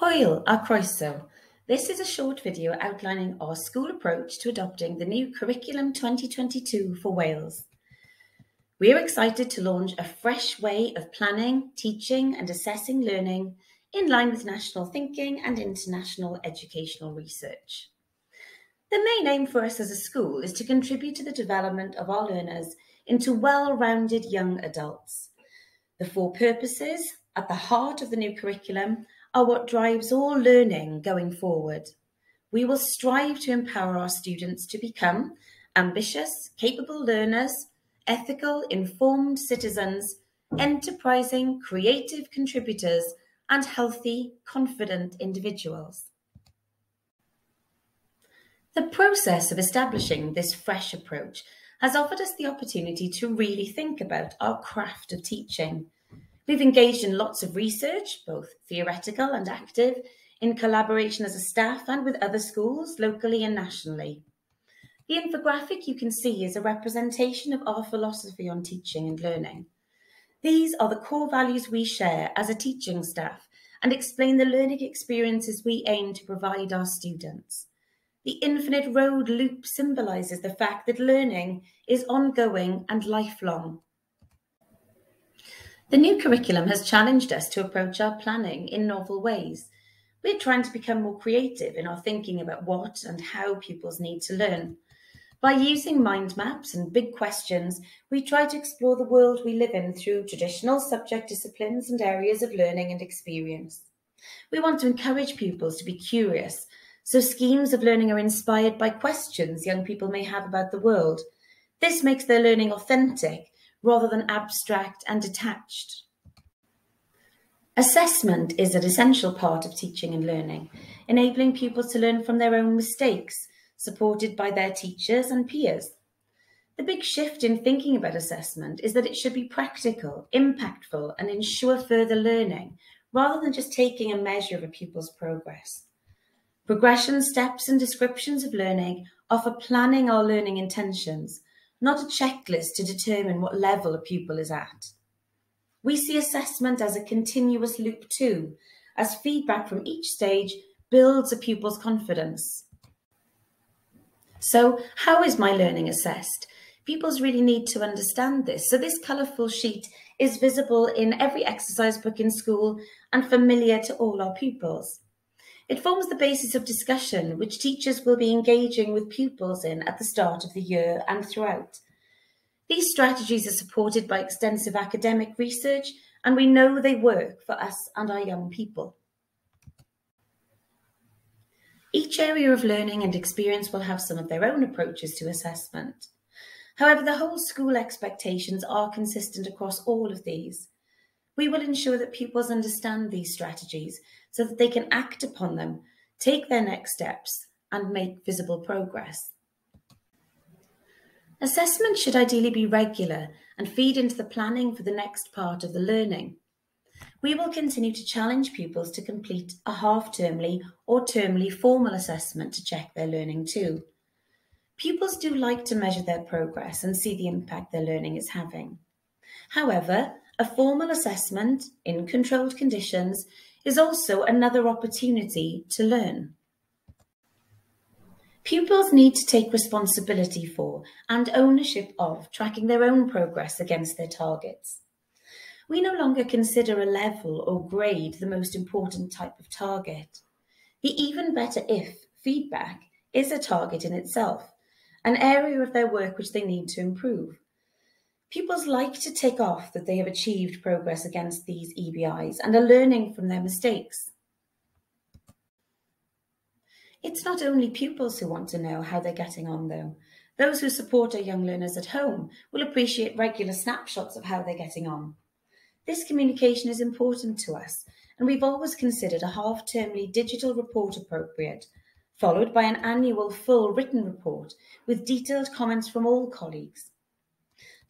Hwyl a croeso. This is a short video outlining our school approach to adopting the new Curriculum 2022 for Wales. We are excited to launch a fresh way of planning, teaching and assessing learning in line with national thinking and international educational research. The main aim for us as a school is to contribute to the development of our learners into well-rounded young adults. The four purposes at the heart of the new curriculum are what drives all learning going forward. We will strive to empower our students to become ambitious, capable learners, ethical, informed citizens, enterprising, creative contributors, and healthy, confident individuals. The process of establishing this fresh approach has offered us the opportunity to really think about our craft of teaching. We've engaged in lots of research, both theoretical and active, in collaboration as a staff and with other schools, locally and nationally. The infographic you can see is a representation of our philosophy on teaching and learning. These are the core values we share as a teaching staff and explain the learning experiences we aim to provide our students. The infinite road loop symbolises the fact that learning is ongoing and lifelong. The new curriculum has challenged us to approach our planning in novel ways. We're trying to become more creative in our thinking about what and how pupils need to learn. By using mind maps and big questions, we try to explore the world we live in through traditional subject disciplines and areas of learning and experience. We want to encourage pupils to be curious, so schemes of learning are inspired by questions young people may have about the world. This makes their learning authentic rather than abstract and detached. Assessment is an essential part of teaching and learning, enabling pupils to learn from their own mistakes, supported by their teachers and peers. The big shift in thinking about assessment is that it should be practical, impactful, and ensure further learning, rather than just taking a measure of a pupil's progress. Progression steps and descriptions of learning are for planning our learning intentions, not a checklist to determine what level a pupil is at. We see assessment as a continuous loop too, as feedback from each stage builds a pupil's confidence. So, how is my learning assessed? Pupils really need to understand this, so this colourful sheet is visible in every exercise book in school and familiar to all our pupils. It forms the basis of discussion which teachers will be engaging with pupils in at the start of the year and throughout. These strategies are supported by extensive academic research, and we know they work for us and our young people. Each area of learning and experience will have some of their own approaches to assessment. However, the whole school expectations are consistent across all of these. We will ensure that pupils understand these strategies so that they can act upon them, take their next steps, and make visible progress. Assessment should ideally be regular and feed into the planning for the next part of the learning. We will continue to challenge pupils to complete a half-termly or termly formal assessment to check their learning too. Pupils do like to measure their progress and see the impact their learning is having. However, a formal assessment in controlled conditions is also another opportunity to learn. Pupils need to take responsibility for and ownership of tracking their own progress against their targets. We no longer consider a level or grade the most important type of target. The even better if feedback is a target in itself, an area of their work which they need to improve. Pupils like to tick off that they have achieved progress against these EBIs and are learning from their mistakes. It's not only pupils who want to know how they're getting on though. Those who support our young learners at home will appreciate regular snapshots of how they're getting on. This communication is important to us, and we've always considered a half-termly digital report appropriate, followed by an annual full written report with detailed comments from all colleagues.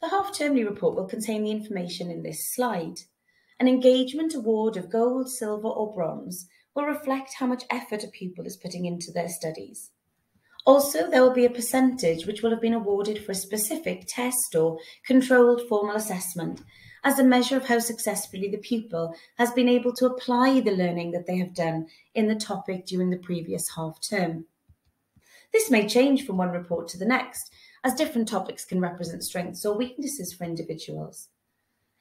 The half-termly report will contain the information in this slide. An engagement award of gold, silver or bronze will reflect how much effort a pupil is putting into their studies. Also, there will be a percentage which will have been awarded for a specific test or controlled formal assessment, as a measure of how successfully the pupil has been able to apply the learning that they have done in the topic during the previous half term. This may change from one report to the next, as different topics can represent strengths or weaknesses for individuals.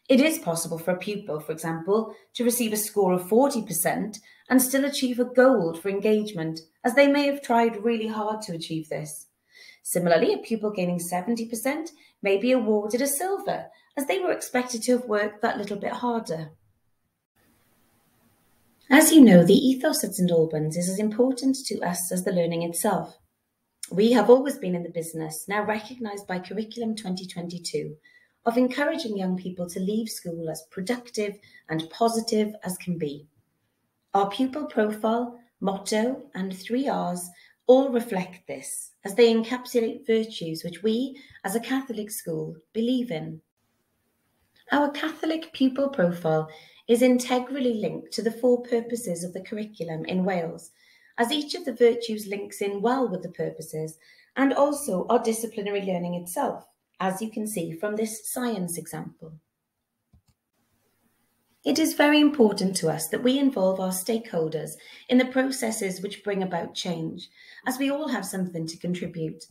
It is possible for a pupil, for example, to receive a score of 40% and still achieve a gold for engagement, as they may have tried really hard to achieve this. Similarly, a pupil gaining 70% may be awarded a silver, as they were expected to have worked that little bit harder. As you know, the ethos at St Alban'S is as important to us as the learning itself. We have always been in the business, now recognised by Curriculum 2022, of encouraging young people to leave school as productive and positive as can be. Our pupil profile, motto, and 3 Rs all reflect this, as they encapsulate virtues which we, as a Catholic school, believe in. Our Catholic pupil profile is integrally linked to the 4 purposes of the curriculum in Wales, as each of the virtues links in well with the purposes and also our disciplinary learning itself, as you can see from this science example. It is very important to us that we involve our stakeholders in the processes which bring about change, as we all have something to contribute.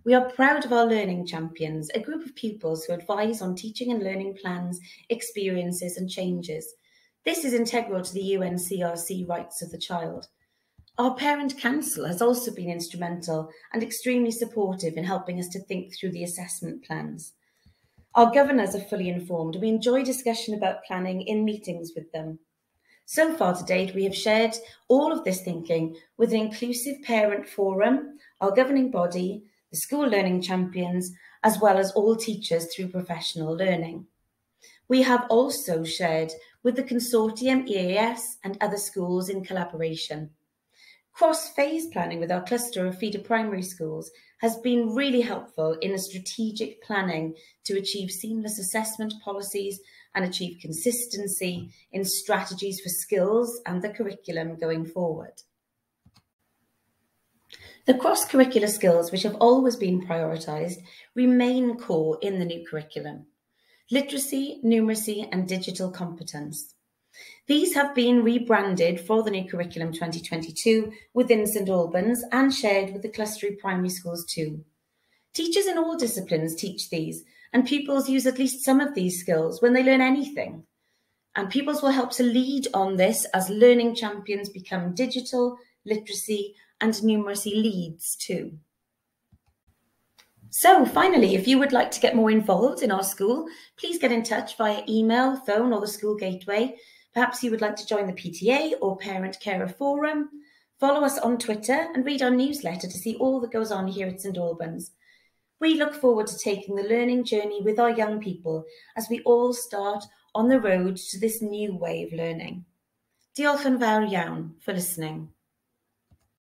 We are proud of our learning champions, a group of pupils who advise on teaching and learning plans, experiences and changes. This is integral to the UNCRC rights of the child. Our parent council has also been instrumental and extremely supportive in helping us to think through the assessment plans. Our governors are fully informed and we enjoy discussion about planning in meetings with them. So far to date, we have shared all of this thinking with an inclusive parent forum, our governing body, the school learning champions, as well as all teachers through professional learning. We have also shared with the consortium EAS and other schools in collaboration. Cross-phase planning with our cluster of feeder primary schools has been really helpful in the strategic planning to achieve seamless assessment policies and achieve consistency in strategies for skills and the curriculum going forward. The cross-curricular skills which have always been prioritised remain core in the new curriculum: literacy, numeracy and digital competence. These have been rebranded for the new Curriculum 2022 within St Alban'S and shared with the cluster primary schools too. Teachers in all disciplines teach these, and pupils use at least some of these skills when they learn anything. And pupils will help to lead on this as learning champions become digital, literacy and numeracy leads too. So finally, if you would like to get more involved in our school, please get in touch via email, phone or the school gateway. Perhaps you would like to join the PTA or Parent Carer Forum. Follow us on Twitter and read our newsletter to see all that goes on here at St Alban'S. We look forward to taking the learning journey with our young people as we all start on the road to this new way of learning. Diolch yn fawr iawn for listening.